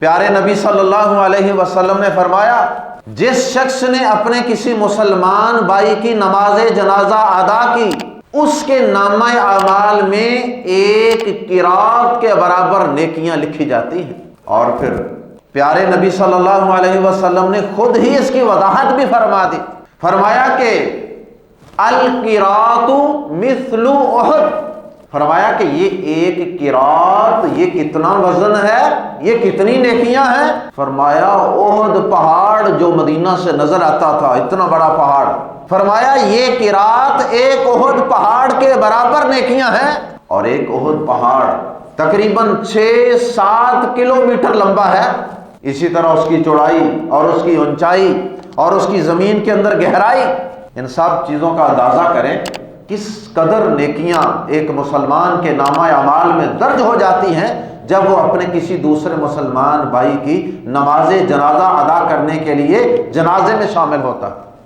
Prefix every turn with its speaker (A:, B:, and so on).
A: پیارے نبی صلی اللہ علیہ وسلم نے فرمایا جس شخص نے اپنے کسی مسلمان بھائی کی نماز جنازہ ادا کی اس کے نامہ اعمال میں ایک قرات کے برابر نیکیاں لکھی جاتی ہیں۔ اور پھر پیارے نبی صلی اللہ علیہ وسلم نے خود ہی اس کی وضاحت بھی فرما دی، فرمایا کہ القرات مثل احد، فرمایا کہ یہ ایک قرات، یہ کتنا وزن ہے، یہ کتنی نیکیاں ہیں؟ فرمایا احد پہاڑ جو مدینہ سے نظر آتا تھا، اتنا بڑا پہاڑ، فرمایا یہ قرات ایک احد پہاڑ کے برابر نیکیاں ہیں۔ اور ایک احد پہاڑ تقریباً 6-7 کلومیٹر لمبا ہے، اسی طرح اس کی چوڑائی اور اس کی اونچائی اور اس کی زمین کے اندر گہرائی، ان سب چیزوں کا اندازہ کریں کس قدر نیکیاں ایک مسلمان کے نامہ اعمال میں درج ہو جاتی ہیں جب وہ اپنے کسی دوسرے مسلمان بھائی کی نماز جنازہ ادا کرنے کے لیے جنازے میں شامل ہوتا ہے۔